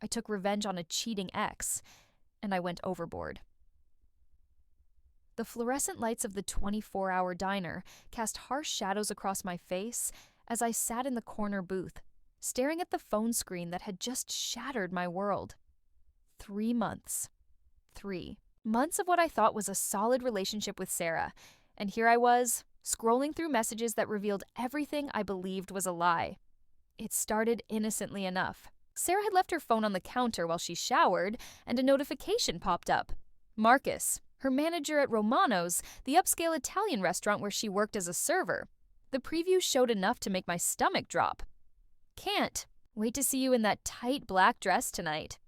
I took revenge on a cheating ex, and I went overboard. The fluorescent lights of the 24-hour diner cast harsh shadows across my face as I sat in the corner booth, staring at the phone screen that had just shattered my world. 3 months. 3 months of what I thought was a solid relationship with Sarah, and here I was, scrolling through messages that revealed everything I believed was a lie. It started innocently enough. Sarah had left her phone on the counter while she showered, and a notification popped up. Marcus, her manager at Romano's, the upscale Italian restaurant where she worked as a server. The preview showed enough to make my stomach drop. Can't wait to see you in that tight black dress tonight.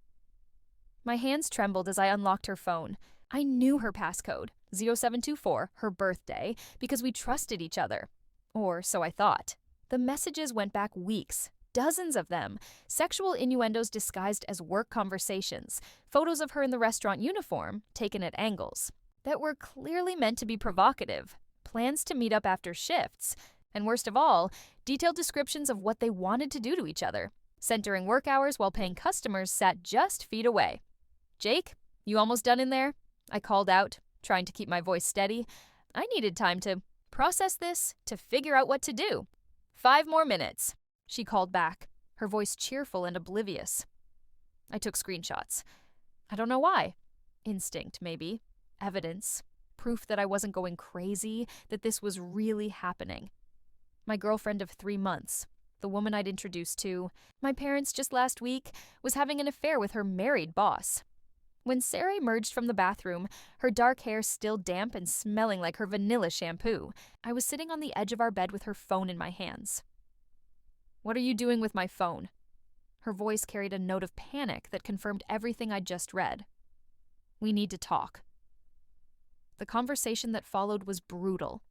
My hands trembled as I unlocked her phone. I knew her passcode, 0724, her birthday, because we trusted each other. Or so I thought. The messages went back weeks, dozens of them, sexual innuendos disguised as work conversations, photos of her in the restaurant uniform, taken at angles, that were clearly meant to be provocative, plans to meet up after shifts, and worst of all, detailed descriptions of what they wanted to do to each other, sent during work hours while paying customers sat just feet away. "Jake, you almost done in there?" I called out, trying to keep my voice steady. I needed time to process this, to figure out what to do. 5 more minutes, she called back, her voice cheerful and oblivious. I took screenshots. I don't know why. Instinct, maybe. Evidence. Proof that I wasn't going crazy, that this was really happening. My girlfriend of 3 months, the woman I'd introduced to, my parents just last week, was having an affair with her married boss. When Sarah emerged from the bathroom, her dark hair still damp and smelling like her vanilla shampoo, I was sitting on the edge of our bed with her phone in my hands. "What are you doing with my phone?" Her voice carried a note of panic that confirmed everything I'd just read. "We need to talk." The conversation that followed was brutal.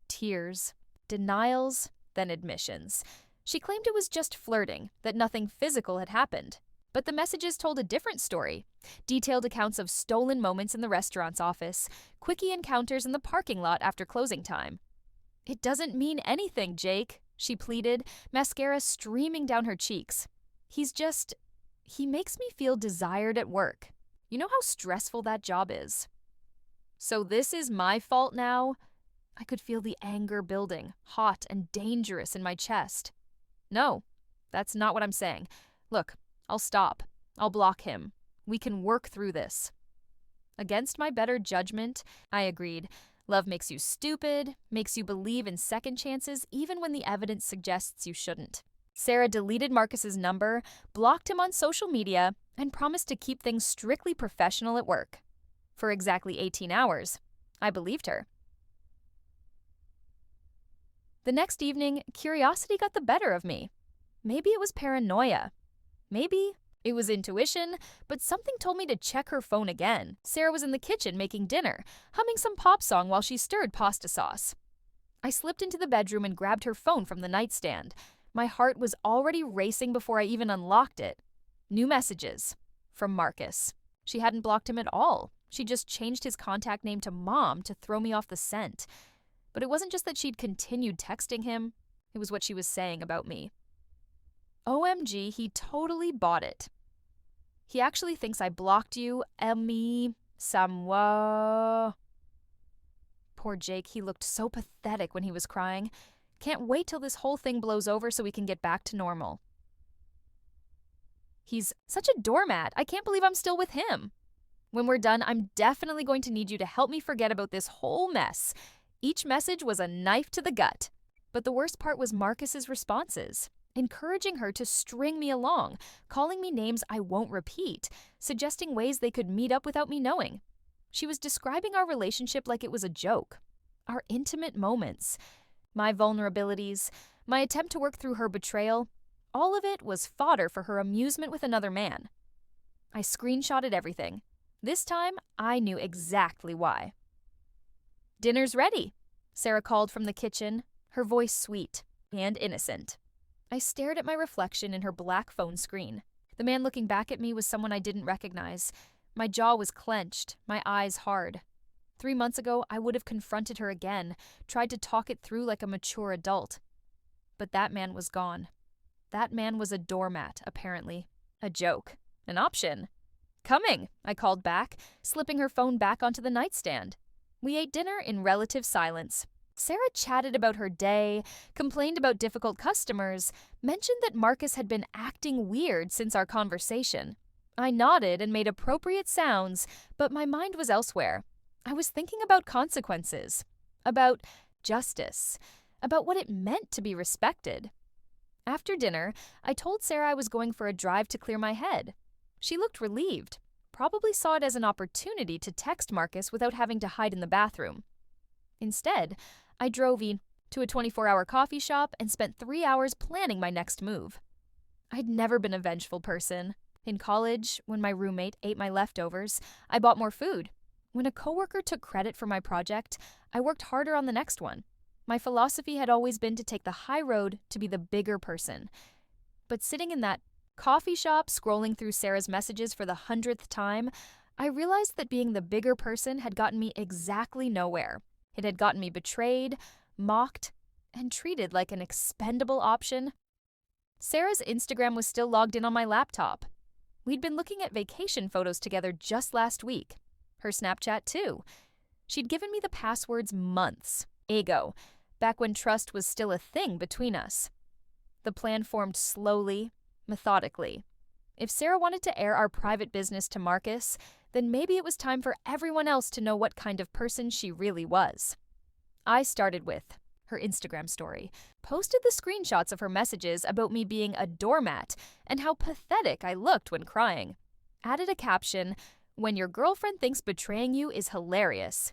Tears, denials, then admissions. She claimed it was just flirting, that nothing physical had happened. But the messages told a different story. Detailed accounts of stolen moments in the restaurant's office, quickie encounters in the parking lot after closing time. "It doesn't mean anything, Jake," she pleaded, mascara streaming down her cheeks. He makes me feel desired at work. You know how stressful that job is." "So this is my fault now?" I could feel the anger building, hot and dangerous in my chest. "No, that's not what I'm saying. Look, I'll stop. I'll block him. We can work through this." Against my better judgment, I agreed. Love makes you stupid, makes you believe in second chances even when the evidence suggests you shouldn't. Sarah deleted Marcus's number, blocked him on social media, and promised to keep things strictly professional at work. For exactly 18 hours, I believed her. The next evening, curiosity got the better of me. Maybe it was paranoia. Maybe it was intuition, but something told me to check her phone again. Sarah was in the kitchen making dinner, humming some pop song while she stirred pasta sauce. I slipped into the bedroom and grabbed her phone from the nightstand. My heart was already racing before I even unlocked it. New messages. From Marcus. She hadn't blocked him at all. She just changed his contact name to Mom to throw me off the scent. But it wasn't just that she'd continued texting him. It was what she was saying about me. OMG, he totally bought it. He actually thinks I blocked you, Emi, Samwa. Poor Jake, he looked so pathetic when he was crying. Can't wait till this whole thing blows over so we can get back to normal. He's such a doormat. I can't believe I'm still with him. When we're done, I'm definitely going to need you to help me forget about this whole mess. Each message was a knife to the gut. But the worst part was Marcus's responses. Encouraging her to string me along, calling me names I won't repeat, suggesting ways they could meet up without me knowing. She was describing our relationship like it was a joke. Our intimate moments, my vulnerabilities, my attempt to work through her betrayal, all of it was fodder for her amusement with another man. I screenshotted everything. This time, I knew exactly why. "Dinner's ready," Sarah called from the kitchen, her voice sweet and innocent. I stared at my reflection in her black phone screen. The man looking back at me was someone I didn't recognize. My jaw was clenched, my eyes hard. 3 months ago, I would have confronted her again, tried to talk it through like a mature adult. But that man was gone. That man was a doormat, apparently. A joke. An option. Coming, I called back, slipping her phone back onto the nightstand. We ate dinner in relative silence. Sarah chatted about her day, complained about difficult customers, mentioned that Marcus had been acting weird since our conversation. I nodded and made appropriate sounds, but my mind was elsewhere. I was thinking about consequences, about justice, about what it meant to be respected. After dinner, I told Sarah I was going for a drive to clear my head. She looked relieved, probably saw it as an opportunity to text Marcus without having to hide in the bathroom. Instead, I drove to a 24-hour coffee shop and spent 3 hours planning my next move. I'd never been a vengeful person. In college, when my roommate ate my leftovers, I bought more food. When a coworker took credit for my project, I worked harder on the next one. My philosophy had always been to take the high road to be the bigger person. But sitting in that coffee shop, scrolling through Sarah's messages for the 100th time, I realized that being the bigger person had gotten me exactly nowhere. It had gotten me betrayed, mocked, and treated like an expendable option. Sarah's Instagram was still logged in on my laptop. We'd been looking at vacation photos together just last week. Her Snapchat, too. She'd given me the passwords months ago, back when trust was still a thing between us. The plan formed slowly, methodically. If Sarah wanted to air our private business to Marcus, then maybe it was time for everyone else to know what kind of person she really was. I started with her Instagram story, posted the screenshots of her messages about me being a doormat and how pathetic I looked when crying. Added a caption, "When your girlfriend thinks betraying you is hilarious."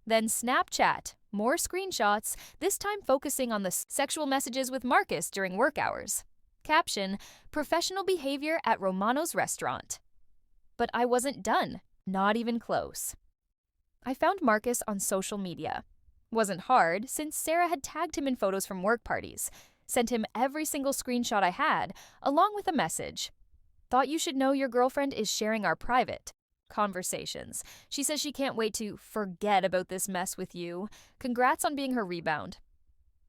Then Snapchat, more screenshots, this time focusing on the sexual messages with Marcus during work hours. Caption, "Professional behavior at Romano's restaurant." But I wasn't done, not even close. I found Marcus on social media. Wasn't hard, since Sarah had tagged him in photos from work parties, sent him every single screenshot I had, along with a message. "Thought you should know your girlfriend is sharing our private conversations. She says she can't wait to forget about this mess with you. Congrats on being her rebound."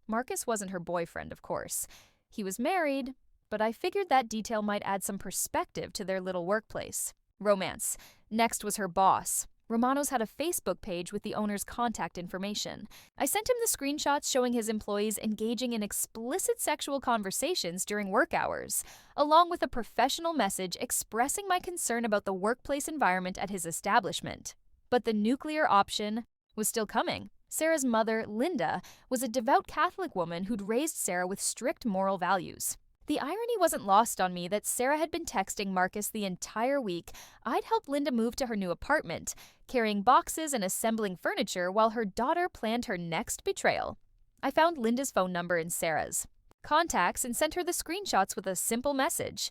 Marcus wasn't her boyfriend, of course. He was married, but I figured that detail might add some perspective to their little workplace. Romance. Next was her boss. Romano's had a Facebook page with the owner's contact information. I sent him the screenshots showing his employees engaging in explicit sexual conversations during work hours, along with a professional message expressing my concern about the workplace environment at his establishment. But the nuclear option was still coming. Sarah's mother, Linda, was a devout Catholic woman who'd raised Sarah with strict moral values. The irony wasn't lost on me that Sarah had been texting Marcus the entire week. I'd helped Linda move to her new apartment, carrying boxes and assembling furniture while her daughter planned her next betrayal. I found Linda's phone number in Sarah's contacts and sent her the screenshots with a simple message.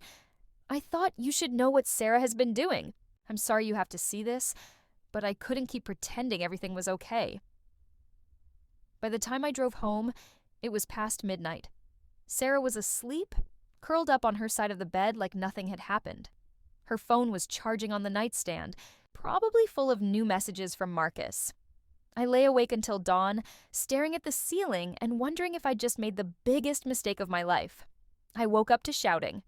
"I thought you should know what Sarah has been doing. I'm sorry you have to see this, but I couldn't keep pretending everything was okay." By the time I drove home, it was past midnight. Sarah was asleep, curled up on her side of the bed like nothing had happened. Her phone was charging on the nightstand, probably full of new messages from Marcus. I lay awake until dawn, staring at the ceiling and wondering if I'd just made the biggest mistake of my life. I woke up to shouting.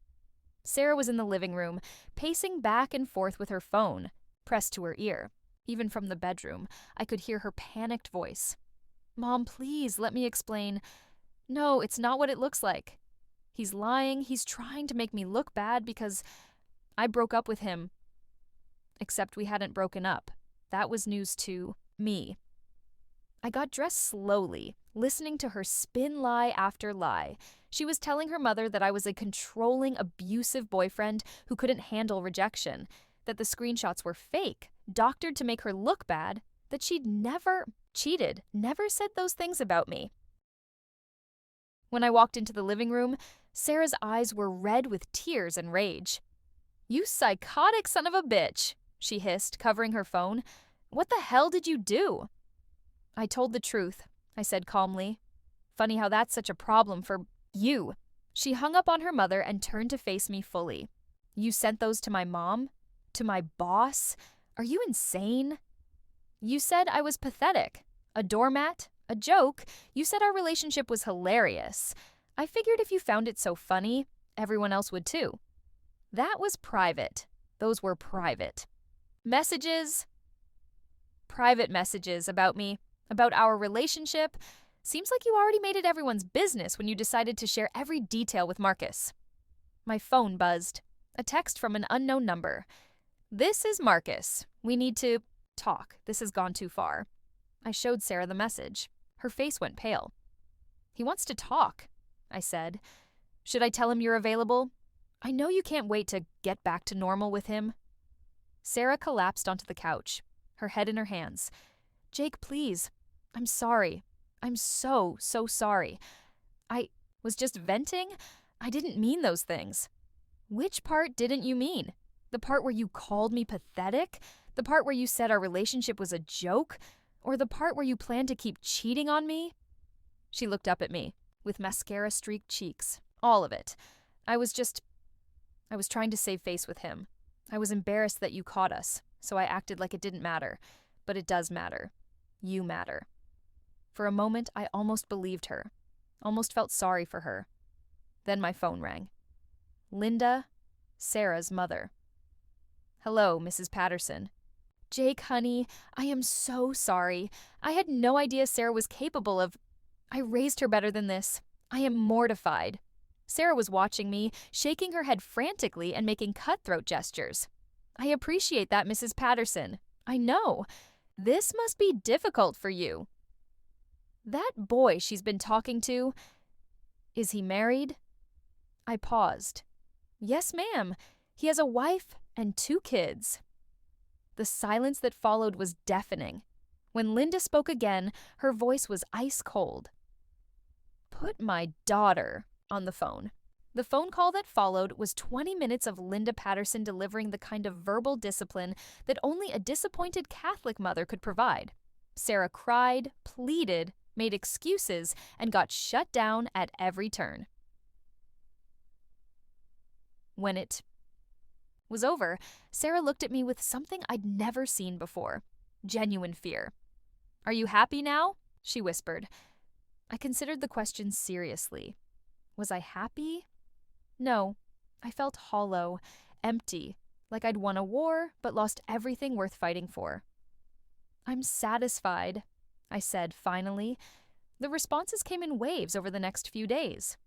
Sarah was in the living room, pacing back and forth with her phone, pressed to her ear. Even from the bedroom, I could hear her panicked voice. "Mom, please, let me explain. No, it's not what it looks like. He's lying. He's trying to make me look bad because I broke up with him." Except we hadn't broken up. That was news to me. I got dressed slowly, listening to her spin lie after lie. She was telling her mother that I was a controlling, abusive boyfriend who couldn't handle rejection, that the screenshots were fake, doctored to make her look bad, that she'd never cheated, never said those things about me. When I walked into the living room, Sarah's eyes were red with tears and rage. "You psychotic son of a bitch," she hissed, covering her phone. "What the hell did you do?" "I told the truth," I said calmly. "Funny how that's such a problem for you." She hung up on her mother and turned to face me fully. "You sent those to my mom? To my boss? Are you insane? You said I was pathetic, a doormat, a joke. You said our relationship was hilarious. I figured if you found it so funny, everyone else would too. That was private. Those were private. Messages? Private messages about me, about our relationship. Seems like you already made it everyone's business when you decided to share every detail with Marcus. My phone buzzed. A text from an unknown number. This is Marcus. We need to talk. This has gone too far. I showed Sarah the message. Her face went pale. He wants to talk, I said. Should I tell him you're available? I know you can't wait to get back to normal with him. Sarah collapsed onto the couch, her head in her hands. Jake, please. I'm sorry. I'm so sorry. I was just venting. I didn't mean those things. Which part didn't you mean? The part where you called me pathetic? The part where you said our relationship was a joke? Or the part where you planned to keep cheating on me? She looked up at me, with mascara-streaked cheeks. All of it. I was trying to save face with him. I was embarrassed that you caught us, so I acted like it didn't matter. But it does matter. You matter. For a moment, I almost believed her. Almost felt sorry for her. Then my phone rang. Linda, Sarah's mother. Hello, Mrs. Patterson. Jake, honey, I am so sorry. I had no idea Sarah was capable of... I raised her better than this. I am mortified. Sarah was watching me, shaking her head frantically and making cutthroat gestures. I appreciate that, Mrs. Patterson. I know. This must be difficult for you. That boy she's been talking to... Is he married? I paused. Yes, ma'am. He has a wife and 2 kids. The silence that followed was deafening. When Linda spoke again, her voice was ice cold. Put my daughter on the phone. The phone call that followed was 20 minutes of Linda Patterson delivering the kind of verbal discipline that only a disappointed Catholic mother could provide. Sarah cried, pleaded, made excuses, and got shut down at every turn. When it was over, Sarah looked at me with something I'd never seen before. Genuine fear. Are you happy now? She whispered. I considered the question seriously. Was I happy? No. I felt hollow, empty, like I'd won a war but lost everything worth fighting for. I'm satisfied, I said finally. The responses came in waves over the next few days.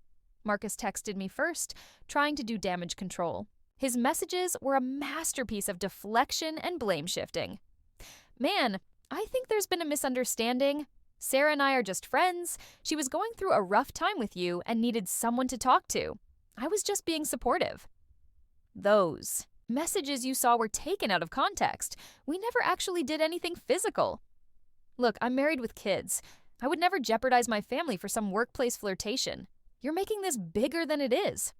Marcus texted me first, trying to do damage control. His messages were a masterpiece of deflection and blame shifting. Man, I think there's been a misunderstanding. Sarah and I are just friends. She was going through a rough time with you and needed someone to talk to. I was just being supportive. Those messages you saw were taken out of context. We never actually did anything physical. Look, I'm married with kids. I would never jeopardize my family for some workplace flirtation. You're making this bigger than it is.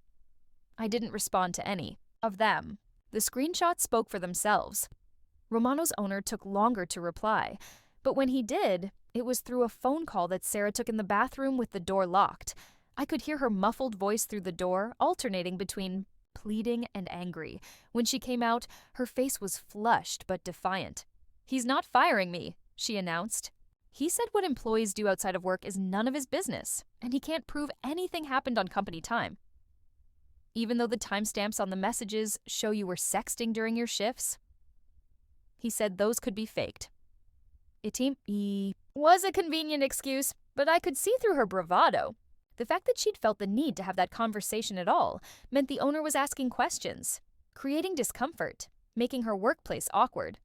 I didn't respond to any of them. The screenshots spoke for themselves. Romano's owner took longer to reply, but when he did, it was through a phone call that Sarah took in the bathroom with the door locked. I could hear her muffled voice through the door, alternating between pleading and angry. When she came out, her face was flushed but defiant. He's not firing me, she announced. He said what employees do outside of work is none of his business, and he can't prove anything happened on company time. Even though the timestamps on the messages show you were sexting during your shifts, he said those could be faked. It was a convenient excuse, but I could see through her bravado. The fact that she'd felt the need to have that conversation at all meant the owner was asking questions, creating discomfort, making her workplace awkward.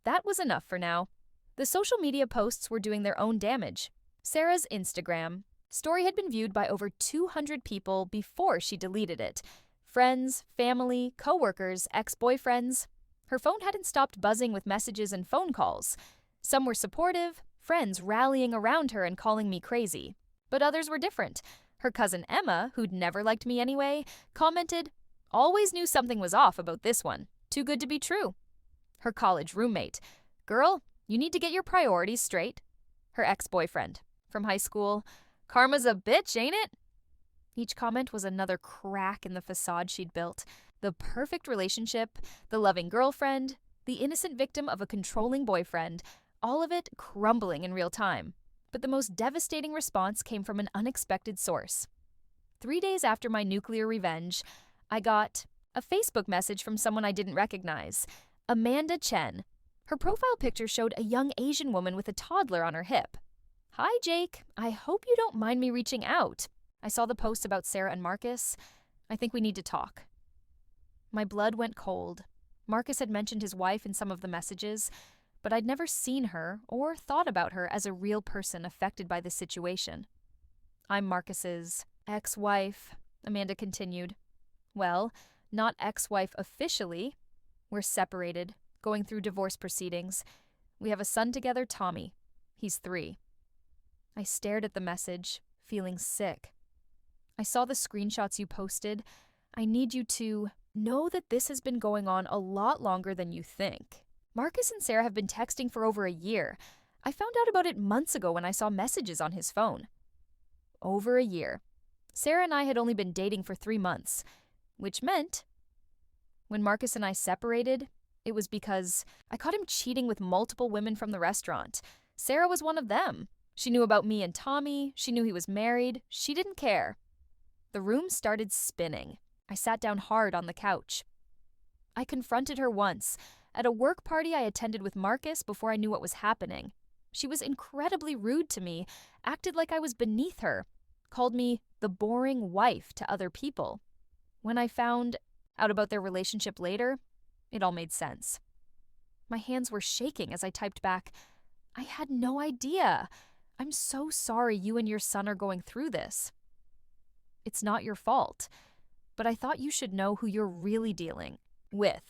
That was enough for now. The social media posts were doing their own damage. Sarah's Instagram story had been viewed by over 200 people before she deleted it. Friends, family, coworkers, ex-boyfriends. Her phone hadn't stopped buzzing with messages and phone calls. Some were supportive, friends rallying around her and calling me crazy. But others were different. Her cousin Emma, who'd never liked me anyway, commented, "Always knew something was off about this one. Too good to be true." Her college roommate, "Girl, you need to get your priorities straight." Her ex-boyfriend from high school, "Karma's a bitch, ain't it?" Each comment was another crack in the facade she'd built. The perfect relationship, the loving girlfriend, the innocent victim of a controlling boyfriend, all of it crumbling in real time. But the most devastating response came from an unexpected source. 3 days after my nuclear revenge, I got A Facebook message from someone I didn't recognize. Amanda Chen. Her profile picture showed a young Asian woman with a toddler on her hip. Hi, Jake. I hope you don't mind me reaching out. I saw the post about Sarah and Marcus. I think we need to talk. My blood went cold. Marcus had mentioned his wife in some of the messages, but I'd never seen her or thought about her as a real person affected by this situation. I'm Marcus's ex-wife, Amanda continued. Well, not ex-wife officially. We're separated, going through divorce proceedings. We have a son together, Tommy. He's 3. I stared at the message, feeling sick. I saw the screenshots you posted. I need you to know that this has been going on a lot longer than you think. Marcus and Sarah have been texting for over a year. I found out about it months ago when I saw messages on his phone. Over a year. Sarah and I had only been dating for 3 months, which meant when Marcus and I separated, it was because I caught him cheating with multiple women from the restaurant. Sarah was one of them. She knew about me and Tommy. She knew he was married. She didn't care. The room started spinning. I sat down hard on the couch. I confronted her once, at a work party I attended with Marcus before I knew what was happening. She was incredibly rude to me, acted like I was beneath her, called me the boring wife to other people. When I found out about their relationship later, it all made sense. My hands were shaking as I typed back, I had no idea. I'm so sorry you and your son are going through this. It's not your fault, but I thought you should know who you're really dealing with.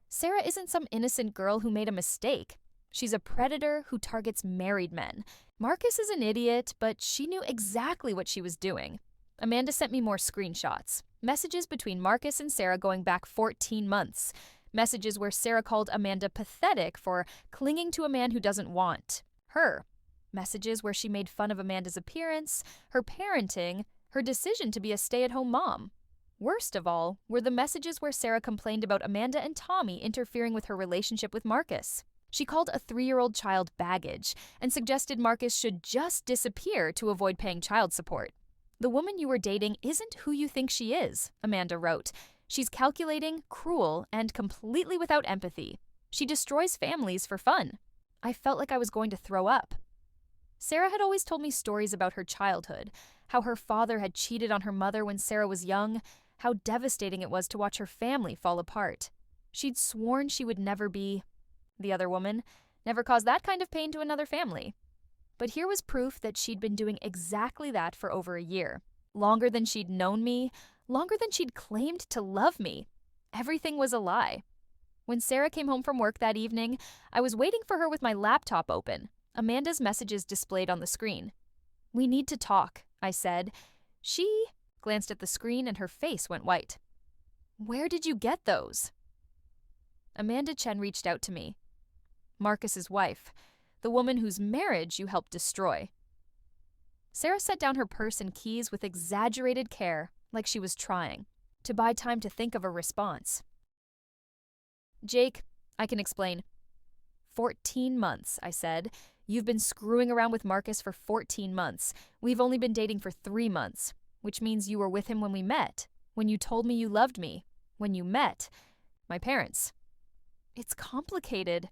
Sarah isn't some innocent girl who made a mistake. She's a predator who targets married men. Marcus is an idiot, but she knew exactly what she was doing. Amanda sent me more screenshots. Messages between Marcus and Sarah going back 14 months. Messages where Sarah called Amanda pathetic for clinging to a man who doesn't want her. Messages where she made fun of Amanda's appearance, her parenting, her decision to be a stay-at-home mom. Worst of all were the messages where Sarah complained about Amanda and Tommy interfering with her relationship with Marcus. She called a 3-year-old child baggage and suggested Marcus should just disappear to avoid paying child support. The woman you were dating isn't who you think she is, Amanda wrote. She's calculating, cruel, and completely without empathy. She destroys families for fun. I felt like I was going to throw up. Sarah had always told me stories about her childhood, how her father had cheated on her mother when Sarah was young, how devastating it was to watch her family fall apart. She'd sworn she would never be the other woman, never cause that kind of pain to another family. But here was proof that she'd been doing exactly that for over a year. Longer than she'd known me, longer than she'd claimed to love me. Everything was a lie. When Sarah came home from work that evening, I was waiting for her with my laptop open. Amanda's messages displayed on the screen. We need to talk, I said. She glanced at the screen and her face went white. Where did you get those? Amanda Chen reached out to me. Marcus's wife, the woman whose marriage you helped destroy. Sarah set down her purse and keys with exaggerated care, like she was trying, to buy time to think of a response. Jake, I can explain. 14 months, I said. You've been screwing around with Marcus for 14 months. We've only been dating for 3 months, which means you were with him when we met, when you told me you loved me, when you met my parents. It's complicated.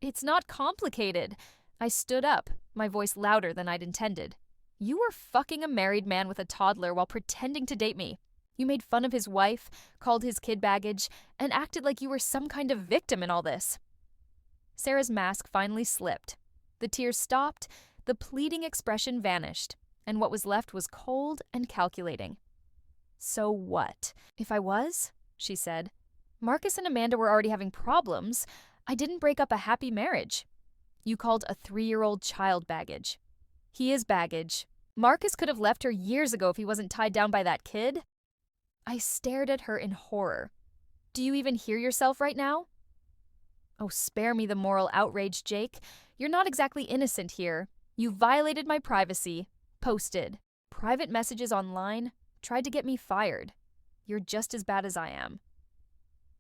It's not complicated. I stood up, my voice louder than I'd intended. You were fucking a married man with a toddler while pretending to date me. You made fun of his wife, called his kid baggage, and acted like you were some kind of victim in all this. Sarah's mask finally slipped. The tears stopped, the pleading expression vanished, and what was left was cold and calculating. So what? If I was? She said. Marcus and Amanda were already having problems. I didn't break up a happy marriage. You called a 3-year-old child baggage. He is baggage. Marcus could have left her years ago if he wasn't tied down by that kid. I stared at her in horror. Do you even hear yourself right now? Oh, spare me the moral outrage, Jake. You're not exactly innocent here. You violated my privacy, posted private messages online, tried to get me fired. You're just as bad as I am.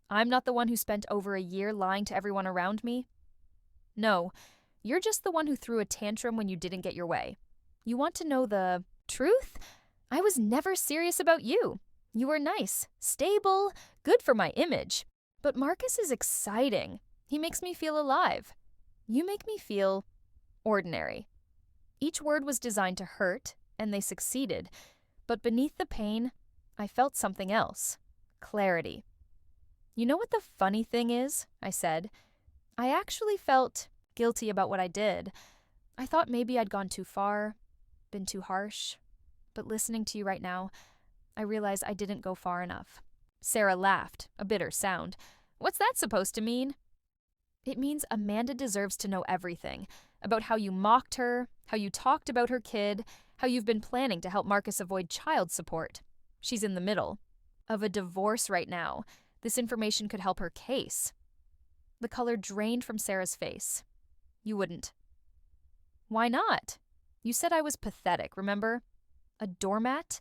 I'm not the one who spent over a year lying to everyone around me. No, you're just the one who threw a tantrum when you didn't get your way. You want to know the truth? I was never serious about you. You were nice, stable, good for my image. But Marcus is exciting. He makes me feel alive. You make me feel ordinary." Each word was designed to hurt, and they succeeded. But beneath the pain, I felt something else. Clarity. "You know what the funny thing is?" I said. "I actually felt guilty about what I did. I thought maybe I'd gone too far, been too harsh. But listening to you right now, I realize I didn't go far enough." Sarah laughed, a bitter sound. "What's that supposed to mean?" "It means Amanda deserves to know everything. About how you mocked her, how you talked about her kid, how you've been planning to help Marcus avoid child support. She's in the middle of a divorce right now. This information could help her case." The color drained from Sarah's face. "You wouldn't." "Why not? You said I was pathetic, remember? A doormat?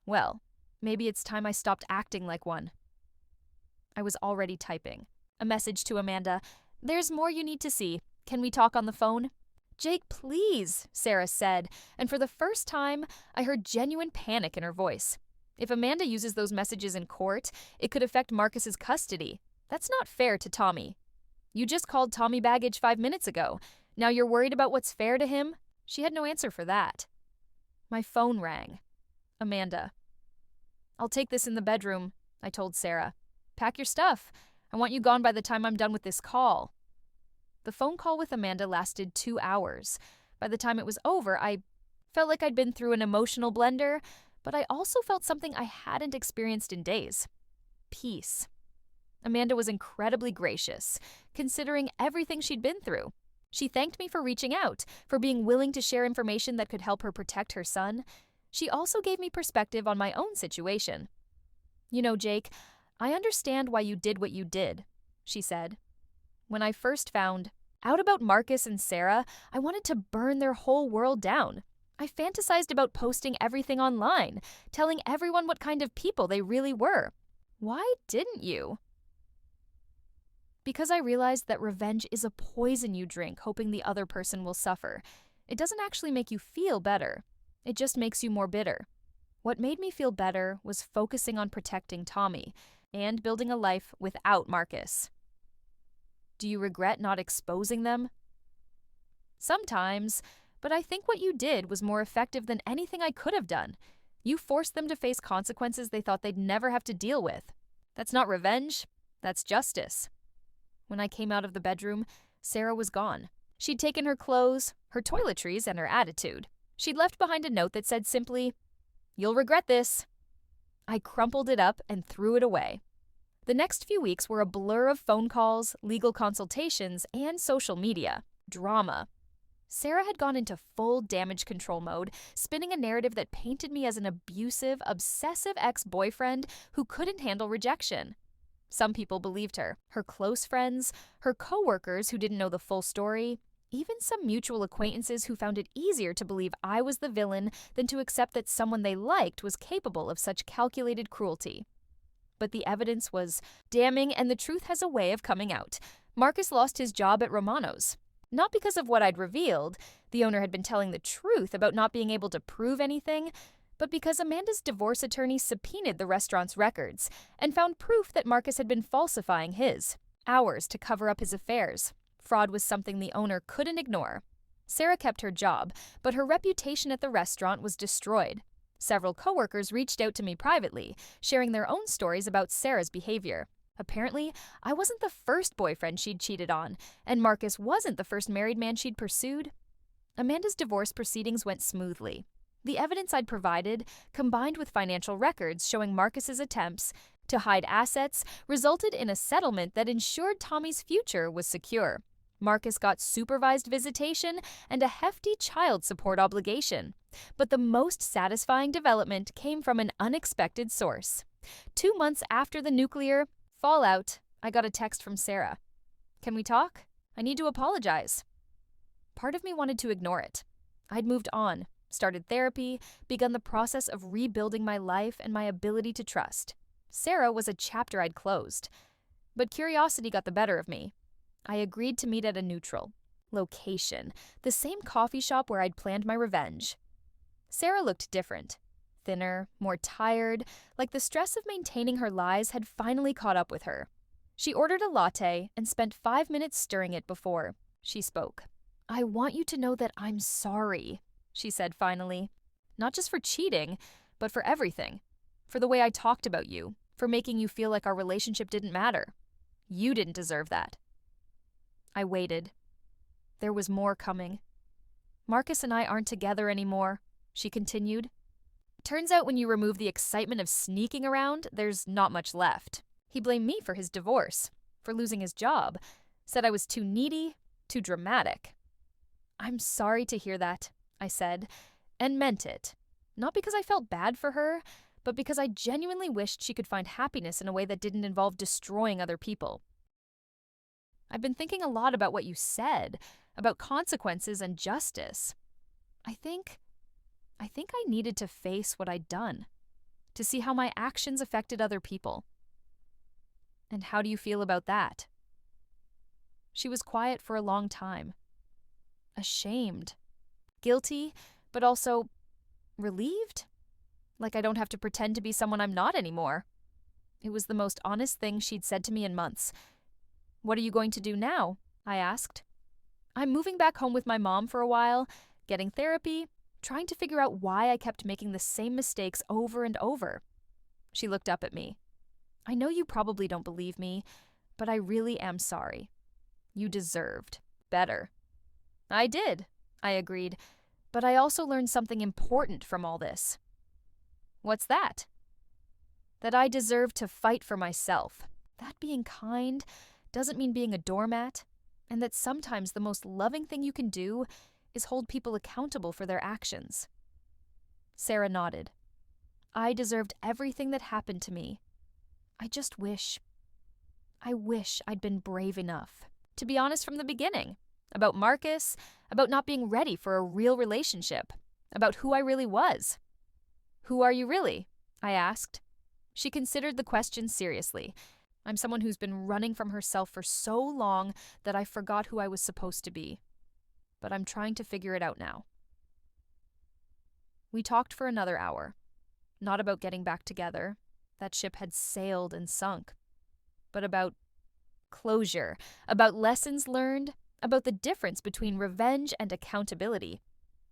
Well, maybe it's time I stopped acting like one." I was already typing. A message to Amanda. "There's more you need to see. Can we talk on the phone?" "Jake, please," Sarah said, and for the first time, I heard genuine panic in her voice. If Amanda uses those messages in court, it could affect Marcus's custody. That's not fair to Tommy. "You just called Tommy baggage 5 minutes ago. Now you're worried about what's fair to him?" She had no answer for that. My phone rang. Amanda. "I'll take this in the bedroom," I told Sarah. "Pack your stuff. I want you gone by the time I'm done with this call." The phone call with Amanda lasted 2 hours. By the time it was over, I felt like I'd been through an emotional blender, but I also felt something I hadn't experienced in days. Peace. Amanda was incredibly gracious, considering everything she'd been through. She thanked me for reaching out, for being willing to share information that could help her protect her son. She also gave me perspective on my own situation. "You know, Jake, I understand why you did what you did," she said. "When I first found out about Marcus and Sarah, I wanted to burn their whole world down. I fantasized about posting everything online, telling everyone what kind of people they really were. Why didn't you?" "Because I realized that revenge is a poison you drink, hoping the other person will suffer. It doesn't actually make you feel better. It just makes you more bitter. What made me feel better was focusing on protecting Tommy and building a life without Marcus." "Do you regret not exposing them?" "Sometimes, but I think what you did was more effective than anything I could have done. You forced them to face consequences they thought they'd never have to deal with. That's not revenge, that's justice." When I came out of the bedroom, Sarah was gone. She'd taken her clothes, her toiletries, and her attitude. She'd left behind a note that said simply, "You'll regret this." I crumpled it up and threw it away. The next few weeks were a blur of phone calls, legal consultations, and social media. Drama. Sarah had gone into full damage control mode, spinning a narrative that painted me as an abusive, obsessive ex-boyfriend who couldn't handle rejection. Some people believed her. Her close friends, her coworkers who didn't know the full story, even some mutual acquaintances who found it easier to believe I was the villain than to accept that someone they liked was capable of such calculated cruelty. But the evidence was damning, and the truth has a way of coming out. Marcus lost his job at Romano's. Not because of what I'd revealed, the owner had been telling the truth about not being able to prove anything, but because Amanda's divorce attorney subpoenaed the restaurant's records and found proof that Marcus had been falsifying his. Hours to cover up his affairs. Fraud was something the owner couldn't ignore. Sarah kept her job, but her reputation at the restaurant was destroyed. Several coworkers reached out to me privately, sharing their own stories about Sarah's behavior. Apparently, I wasn't the first boyfriend she'd cheated on, and Marcus wasn't the first married man she'd pursued. Amanda's divorce proceedings went smoothly. The evidence I'd provided, combined with financial records showing Marcus's attempts to hide assets, resulted in a settlement that ensured Tommy's future was secure. Marcus got supervised visitation and a hefty child support obligation. But the most satisfying development came from an unexpected source. 2 months after the nuclear fallout, I got a text from Sarah. "Can we talk? I need to apologize." Part of me wanted to ignore it. I'd moved on, started therapy, begun the process of rebuilding my life and my ability to trust. Sarah was a chapter I'd closed. But curiosity got the better of me. I agreed to meet at a neutral location, the same coffee shop where I'd planned my revenge. Sarah looked different. thinner, more tired, like the stress of maintaining her lies had finally caught up with her. She ordered a latte and spent 5 minutes stirring it before she spoke. "I want you to know that I'm sorry," she said finally. "Not just for cheating, but for everything. For the way I talked about you, for making you feel like our relationship didn't matter. You didn't deserve that." I waited. There was more coming. "Marcus and I aren't together anymore," she continued. "Turns out when you remove the excitement of sneaking around, there's not much left. He blamed me for his divorce, for losing his job, said I was too needy, too dramatic." "I'm sorry to hear that," I said, and meant it. Not because I felt bad for her, but because I genuinely wished she could find happiness in a way that didn't involve destroying other people. "I've been thinking a lot about what you said, about consequences and justice. I think I needed to face what I'd done, to see how my actions affected other people." "And how do you feel about that?" She was quiet for a long time. Ashamed. Guilty, but also relieved? Like I don't have to pretend to be someone I'm not anymore. It was the most honest thing she'd said to me in months. "What are you going to do now?" I asked. "I'm moving back home with my mom for a while, getting therapy, trying to figure out why I kept making the same mistakes over and over." She looked up at me. "I know you probably don't believe me, but I really am sorry. You deserved better." "I did," I agreed, "but I also learned something important from all this." "What's that?" "That I deserve to fight for myself. That being kind doesn't mean being a doormat, and that sometimes the most loving thing you can do is hold people accountable for their actions." Sarah nodded. "I deserved everything that happened to me. I wish I'd been brave enough to be honest from the beginning, about Marcus, about not being ready for a real relationship, about who I really was." "Who are you really?" I asked. She considered the question seriously. "I'm someone who's been running from herself for so long that I forgot who I was supposed to be. But I'm trying to figure it out now." We talked for another hour. Not about getting back together. That ship had sailed and sunk. But about closure, about lessons learned, about the difference between revenge and accountability.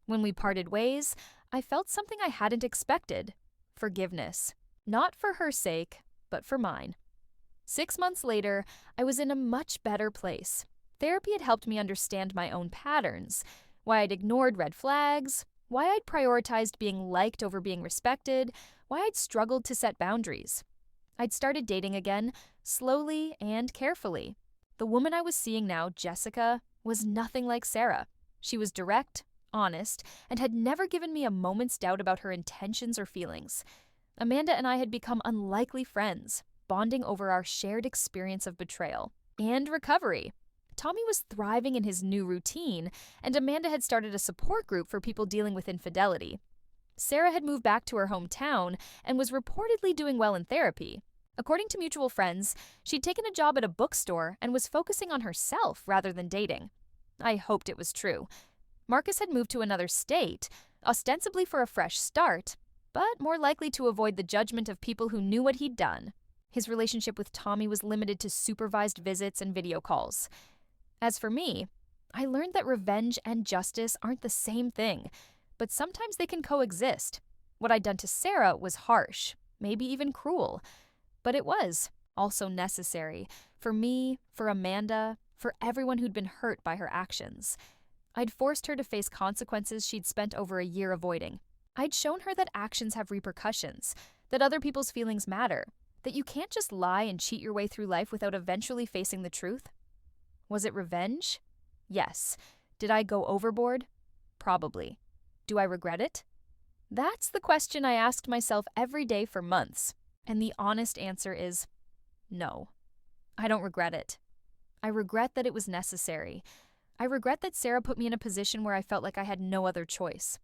When we parted ways, I felt something I hadn't expected: forgiveness. Not for her sake, but for mine. 6 months later, I was in a much better place. Therapy had helped me understand my own patterns, why I'd ignored red flags, why I'd prioritized being liked over being respected, why I'd struggled to set boundaries. I'd started dating again, slowly and carefully. The woman I was seeing now, Jessica, was nothing like Sarah. She was direct, honest, and had never given me a moment's doubt about her intentions or feelings. Amanda and I had become unlikely friends, bonding over our shared experience of betrayal and recovery. Tommy was thriving in his new routine, and Amanda had started a support group for people dealing with infidelity. Sarah had moved back to her hometown and was reportedly doing well in therapy. According to mutual friends, she'd taken a job at a bookstore and was focusing on herself rather than dating. I hoped it was true. Marcus had moved to another state, ostensibly for a fresh start, but more likely to avoid the judgment of people who knew what he'd done. His relationship with Tommy was limited to supervised visits and video calls. As for me, I learned that revenge and justice aren't the same thing, but sometimes they can coexist. What I'd done to Sarah was harsh, maybe even cruel, but it was also necessary for me, for Amanda, for everyone who'd been hurt by her actions. I'd forced her to face consequences she'd spent over a year avoiding. I'd shown her that actions have repercussions, that other people's feelings matter, that you can't just lie and cheat your way through life without eventually facing the truth. Was it revenge? Yes. Did I go overboard? Probably. Do I regret it? That's the question I asked myself every day for months, and the honest answer is no. I don't regret it. I regret that it was necessary. I regret that Sarah put me in a position where I felt like I had no other choice.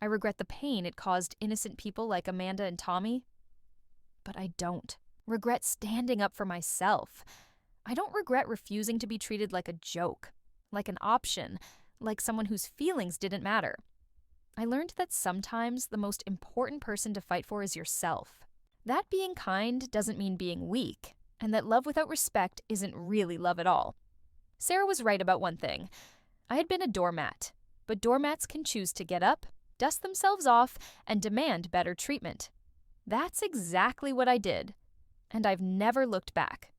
I regret the pain it caused innocent people like Amanda and Tommy. But I don't regret standing up for myself. I don't regret refusing to be treated like a joke, like an option, like someone whose feelings didn't matter. I learned that sometimes the most important person to fight for is yourself. That being kind doesn't mean being weak, and that love without respect isn't really love at all. Sarah was right about one thing. I had been a doormat, but doormats can choose to get up, dust themselves off, and demand better treatment. That's exactly what I did, and I've never looked back.